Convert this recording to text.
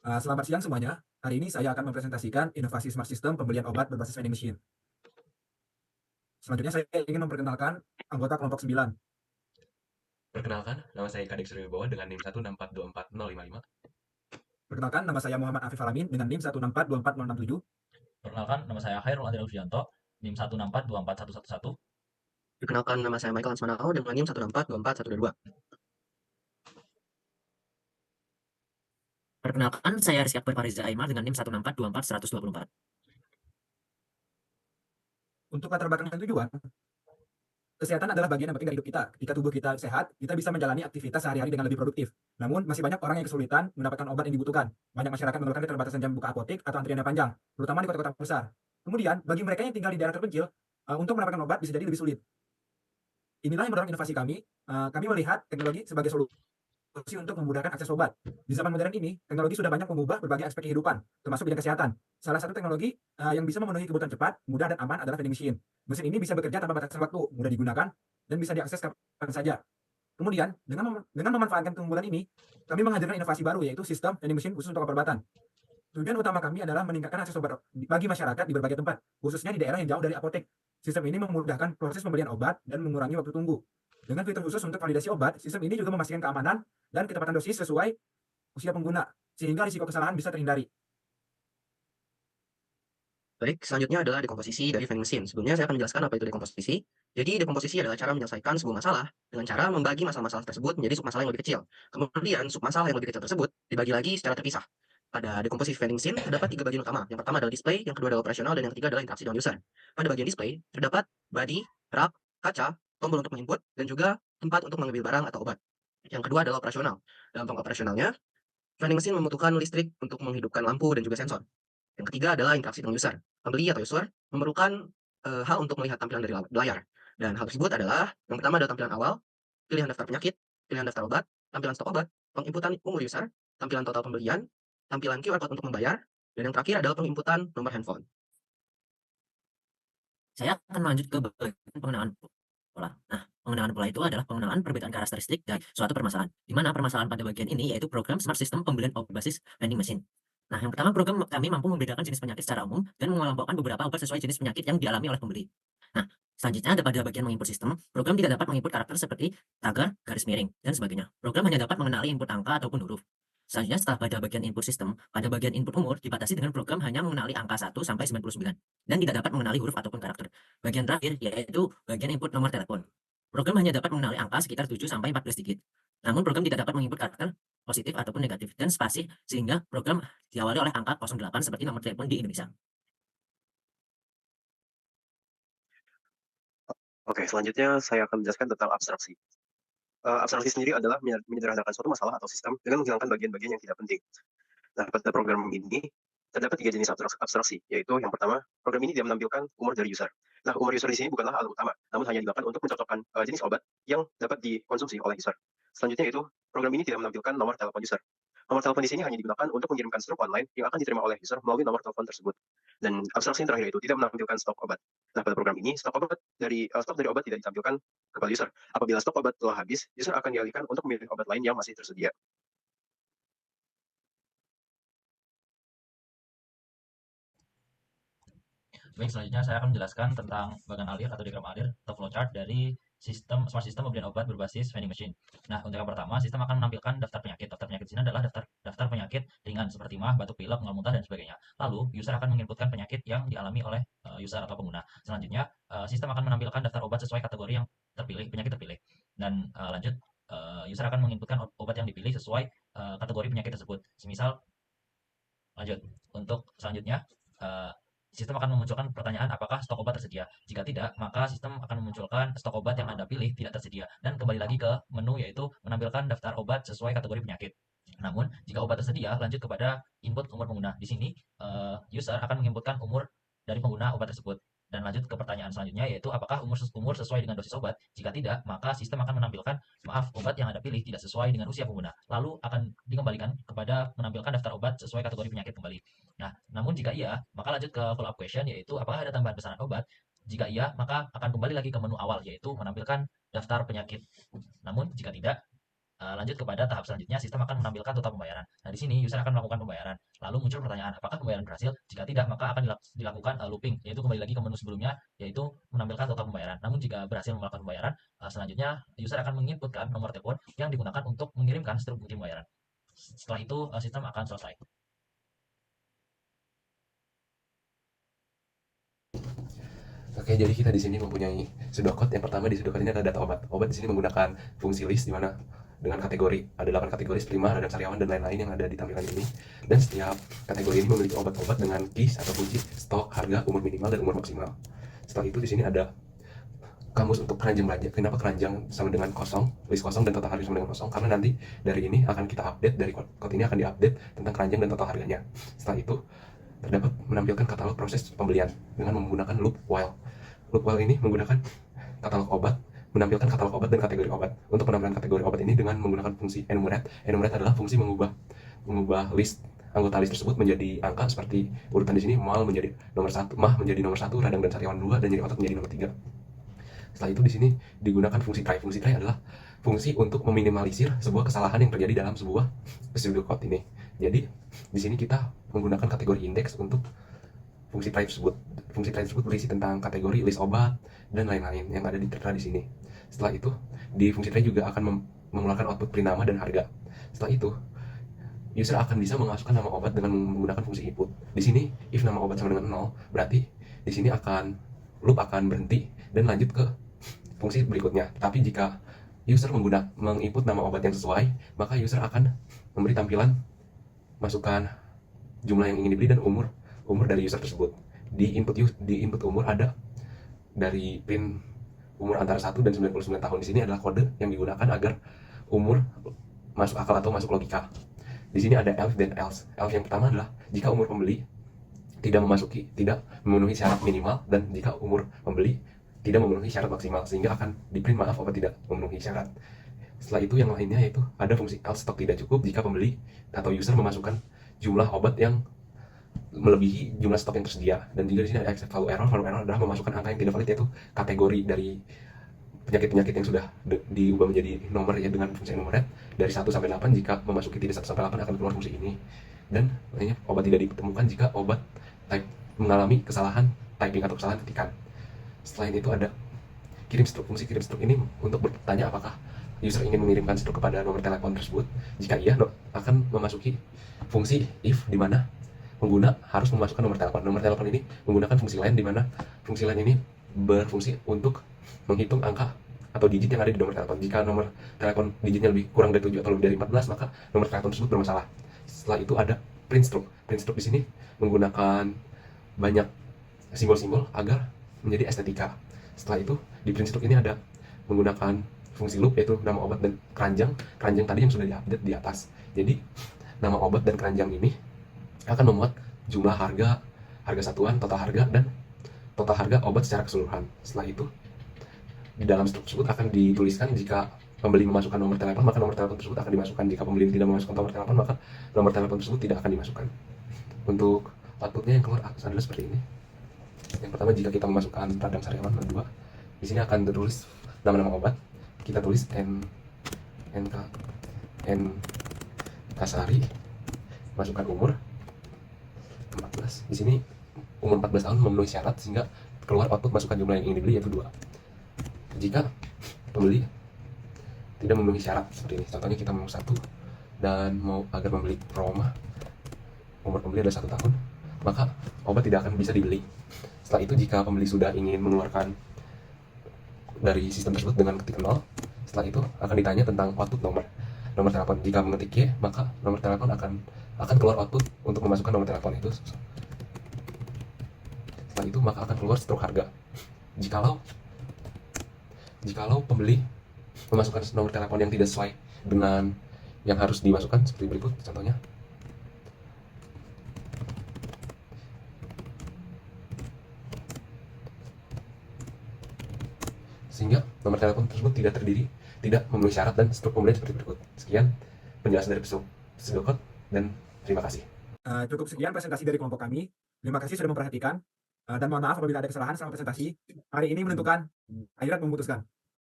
Selamat siang semuanya. Hari ini saya akan mempresentasikan inovasi smart system pembelian obat berbasis vending machine. Selanjutnya saya ingin memperkenalkan anggota kelompok 9. Perkenalkan, nama saya Kadek Suryawibawa dengan NIM 164244055. Perkenalkan, nama saya Muhammad Afif Alamin dengan NIM 164246067. Perkenalkan, nama saya Khairul Adil Fianto, NIM 164241111. Perkenalkan, nama saya Michael Ansmanao dengan NIM 164242122. Perkenalkan, saya Rizky Akbar Fariza Aimar dengan NIM 164241124. Untuk latar belakang dan tujuan, kesehatan adalah bagian yang penting dari hidup kita. Jika tubuh kita sehat, kita bisa menjalani aktivitas sehari-hari dengan lebih produktif. Namun, masih banyak orang yang kesulitan mendapatkan obat yang dibutuhkan. Banyak masyarakat mengeluhkan keterbatasan jam buka apotek atau antrian yang panjang, terutama di kota-kota besar. Kemudian, bagi mereka yang tinggal di daerah terpencil, untuk mendapatkan obat bisa jadi lebih sulit. Inilah yang mendorong inovasi kami. Kami melihat teknologi sebagai solusi untuk memudahkan akses obat. Di zaman modern ini, teknologi sudah banyak mengubah berbagai aspek kehidupan, termasuk bidang kesehatan. Salah satu teknologi yang bisa memenuhi kebutuhan cepat, mudah, dan aman adalah vending machine. Mesin ini bisa bekerja tanpa batasan waktu, mudah digunakan, dan bisa diakses kapan saja. Kemudian, dengan memanfaatkan keunggulan ini, kami menghadirkan inovasi baru, yaitu sistem vending machine khusus untuk obat-obatan. Tujuan utama kami adalah meningkatkan akses obat bagi masyarakat di berbagai tempat, khususnya di daerah yang jauh dari apotek. Sistem ini memudahkan proses pembelian obat dan mengurangi waktu tunggu. Dengan fitur khusus untuk validasi obat, sistem ini juga memastikan keamanan dan ketepatan dosis sesuai usia pengguna, sehingga risiko kesalahan bisa terhindari. Baik, selanjutnya adalah dekomposisi dari vending machine. Sebelumnya saya akan menjelaskan apa itu dekomposisi. Jadi dekomposisi adalah cara menyelesaikan sebuah masalah dengan cara membagi masalah-masalah tersebut menjadi submasalah yang lebih kecil. Kemudian submasalah yang lebih kecil tersebut dibagi lagi secara terpisah. Pada dekomposisi vending machine terdapat 3 bagian utama. Yang pertama adalah display, yang kedua adalah operasional, dan yang ketiga adalah interaksi dengan user. Pada bagian display terdapat body, rak, kaca, tombol untuk menginput, dan juga tempat untuk mengambil barang atau obat. Yang kedua adalah operasional. Dalam operasionalnya, vending machine membutuhkan listrik untuk menghidupkan lampu dan juga sensor. Yang ketiga adalah interaksi dengan user. Pembeli atau user memerlukan hal untuk melihat tampilan dari layar. Dan hal tersebut adalah yang pertama adalah tampilan awal, pilihan daftar penyakit, pilihan daftar obat, tampilan stok obat, penginputan umur user, tampilan total pembelian, tampilan QR code untuk membayar, dan yang terakhir adalah penginputan nomor handphone. Saya akan lanjut ke bagian pengenalan pola. Nah, pengenalan pola itu adalah pengenalan perbedaan karakteristik dari suatu permasalahan, di mana permasalahan pada bagian ini yaitu program Smart System pembelian obat berbasis vending machine. Nah, yang pertama, program kami mampu membedakan jenis penyakit secara umum dan mengelompokkan beberapa obat sesuai jenis penyakit yang dialami oleh pembeli. Nah, selanjutnya ada pada bagian menginput sistem, program tidak dapat menginput karakter seperti tagar, garis miring, dan sebagainya. Program hanya dapat mengenali input angka ataupun huruf. Selanjutnya, setelah pada bagian input sistem, pada bagian input umur dibatasi dengan program hanya mengenali angka 1 sampai 99 dan tidak dapat mengenali huruf ataupun karakter. Bagian terakhir yaitu bagian input nomor telepon. Program hanya dapat mengenali angka sekitar 7 sampai 14 digit. Namun program tidak dapat menginput karakter positif ataupun negatif dan spasi, sehingga program diawali oleh angka 08 seperti nomor telepon di Indonesia. Oke, selanjutnya saya akan menjelaskan tentang abstraksi. Abstraksi sendiri adalah menyederhanakan suatu masalah atau sistem dengan menghilangkan bagian-bagian yang tidak penting. Nah, pada program ini terdapat 3 jenis abstraksi, yaitu yang pertama, program ini tidak menampilkan umur dari user. Nah, umur user di sini bukanlah alat utama, namun hanya digunakan untuk mencocokkan jenis obat yang dapat dikonsumsi oleh user. Selanjutnya yaitu, program ini tidak menampilkan nomor telepon user. Nomor telepon di sini hanya digunakan untuk mengirimkan struk online yang akan diterima oleh user melalui nomor telepon tersebut. Dan abstraksi yang terakhir itu tidak menampilkan stok obat. Nah, pada program ini, stok dari obat tidak ditampilkan kepada user. Apabila stok obat telah habis, user akan dialihkan untuk memilih obat lain yang masih tersedia. Baik, selanjutnya saya akan menjelaskan tentang bagan alir atau diagram alir atau flowchart dari smart system pembelian obat berbasis vending machine. Nah, untuk yang pertama, sistem akan menampilkan daftar penyakit. Daftar penyakit di sini adalah daftar penyakit ringan seperti mah, batuk pilek, mual muntah, dan sebagainya. Lalu, user akan menginputkan penyakit yang dialami oleh user atau pengguna. Selanjutnya, sistem akan menampilkan daftar obat sesuai kategori yang terpilih, penyakit terpilih. Dan lanjut, user akan menginputkan obat yang dipilih sesuai kategori penyakit tersebut. Semisal, lanjut, untuk selanjutnya, sistem akan memunculkan pertanyaan apakah stok obat tersedia. Jika tidak, maka sistem akan memunculkan stok obat yang Anda pilih tidak tersedia. Dan kembali lagi ke menu, yaitu menampilkan daftar obat sesuai kategori penyakit. Namun, jika obat tersedia, lanjut kepada input umur pengguna. Di sini, user akan menginputkan umur dari pengguna obat tersebut. Dan lanjut ke pertanyaan selanjutnya, yaitu apakah umur sesuai dengan dosis obat. Jika tidak, maka sistem akan menampilkan, maaf, obat yang Anda pilih tidak sesuai dengan usia pengguna. Lalu akan dikembalikan kepada menampilkan daftar obat sesuai kategori penyakit kembali. Nah, namun jika iya, maka lanjut ke follow up question, yaitu apakah ada tambahan pesanan obat. Jika iya, maka akan kembali lagi ke menu awal, yaitu menampilkan daftar penyakit. Namun jika tidak, Lanjut kepada tahap selanjutnya, sistem akan menampilkan total pembayaran. Nah, di sini user akan melakukan pembayaran. Lalu muncul pertanyaan, apakah pembayaran berhasil? Jika tidak, maka akan dilakukan looping, yaitu kembali lagi ke menu sebelumnya, yaitu menampilkan total pembayaran. Namun jika berhasil melakukan pembayaran, selanjutnya user akan menginputkan nomor telepon yang digunakan untuk mengirimkan struk bukti pembayaran. Setelah itu, sistem akan selesai. Oke, jadi kita di sini mempunyai pseudocode. Yang pertama di pseudocode ini adalah data obat. Obat di sini menggunakan fungsi list di mana dengan kategori ada 8 kategori prima, radang sariawan dan lain-lain yang ada di tampilan ini. Dan setiap kategori ini memiliki obat-obat dengan keys atau kunci stok, harga, umur minimal dan umur maksimal. Setelah itu di sini ada kamus untuk keranjang belanja. Kenapa keranjang sama dengan kosong, list kosong dan total harga sama dengan kosong? Karena nanti dari ini akan kita update, dari code ini akan diupdate tentang keranjang dan total harganya. Setelah itu terdapat menampilkan katalog proses pembelian dengan menggunakan loop while. Loop while ini menggunakan katalog obat, menampilkan katalog obat dan kategori obat. Untuk penampilan kategori obat ini dengan menggunakan fungsi enumerate. Enumerate adalah fungsi mengubah list anggota list tersebut menjadi angka seperti urutan di sini, mal menjadi nomor 1, mah menjadi nomor 1, radang dan sariawan 2 dan nyeri otot menjadi nomor 3. Setelah itu di sini digunakan fungsi try. Fungsi try adalah fungsi untuk meminimalisir sebuah kesalahan yang terjadi dalam sebuah pseudocode ini. Jadi di sini kita menggunakan kategori indeks untuk fungsi try tersebut. Fungsi try tersebut berisi tentang kategori list obat dan lain-lain yang ada tertera di sini. Setelah itu di fungsi try juga akan mengeluarkan output print nama dan harga. Setelah itu user akan bisa memasukkan nama obat dengan menggunakan fungsi input. Di sini if nama obat sama dengan 0, berarti di sini loop akan berhenti dan lanjut ke fungsi berikutnya. Tapi jika user menginput nama obat yang sesuai, maka user akan memberi tampilan masukkan jumlah yang ingin dibeli dan umur dari user tersebut. Di input umur ada dari pin umur antara 1 dan 99 tahun. Di sini adalah kode yang digunakan agar umur masuk akal atau masuk logika. Di sini ada else dan else. Else yang pertama adalah jika umur pembeli tidak memenuhi syarat minimal dan jika umur pembeli tidak memenuhi syarat maksimal, sehingga akan di-print maaf obat tidak memenuhi syarat. Setelah itu yang lainnya yaitu ada fungsi else stok tidak cukup jika pembeli atau user memasukkan jumlah obat yang melebihi jumlah stok yang tersedia. Dan juga di sini ada except value error. Value error adalah memasukkan angka yang tidak valid, yaitu kategori dari penyakit-penyakit yang sudah diubah menjadi nomor ya dengan fungsi enumerate dari 1 sampai 8. Jika memasuki titik 1 sampai 8 akan keluar fungsi ini. Dan lainnya obat tidak ditemukan jika obat mengalami kesalahan typing atau kesalahan ketikan. Selain itu ada kirim struk. Fungsi kirim struk ini untuk bertanya apakah user ingin mengirimkan struk kepada nomor telepon tersebut. Jika iya, akan memasuki fungsi if di mana pengguna harus memasukkan nomor telepon. Nomor telepon ini menggunakan fungsi line di mana fungsi line ini berfungsi untuk menghitung angka atau digit yang ada di nomor telepon. Jika nomor telepon digitnya kurang dari 7 atau lebih dari 14, maka nomor telepon tersebut bermasalah. Setelah itu ada print stroke. Print stroke di sini menggunakan banyak simbol-simbol agar menjadi estetika. Setelah itu di print stroke ini ada menggunakan fungsi loop, yaitu nama obat dan keranjang. Keranjang tadi yang sudah diupdate di atas. Jadi nama obat dan keranjang ini akan memuat jumlah harga satuan, total harga, dan total harga obat secara keseluruhan. Setelah itu di dalam struk tersebut akan dituliskan jika pembeli memasukkan nomor telepon, maka nomor telepon tersebut akan dimasukkan. Jika pembeli tidak memasukkan nomor telepon, maka nomor telepon tersebut tidak akan dimasukkan. Untuk outputnya yang keluar adalah seperti ini. Yang pertama, jika kita memasukkan radang sariawan 2, di sini akan tertulis nama-nama obat. Kita tulis Kasari, masukkan umur 14. Di sini umur 14 tahun memenuhi syarat, sehingga keluar output masukkan jumlah yang ingin dibeli yaitu 2. Jika pembeli tidak memenuhi syarat seperti ini, contohnya kita mau 1 dan mau agar membeli Roma, umur pembeli adalah 1 tahun, maka obat tidak akan bisa dibeli. Setelah itu jika pembeli sudah ingin mengeluarkan dari sistem tersebut dengan ketik 0, setelah itu akan ditanya tentang output nomor telepon. Jika mengetik Y, maka nomor telepon akan keluar output untuk memasukkan nomor telepon itu. Setelah itu maka akan keluar struk harga. Jikalau pembeli memasukkan nomor telepon yang tidak sesuai dengan yang harus dimasukkan seperti berikut contohnya. Sehingga nomor telepon tersebut tidak memenuhi syarat dan struk pembelian seperti berikut. Sekian penjelasan dari pseudocode dan terima kasih. Cukup sekian presentasi dari kelompok kami. Terima kasih sudah memperhatikan. Dan mohon maaf apabila ada kesalahan selama presentasi. Hari ini menentukan, akhirat memutuskan.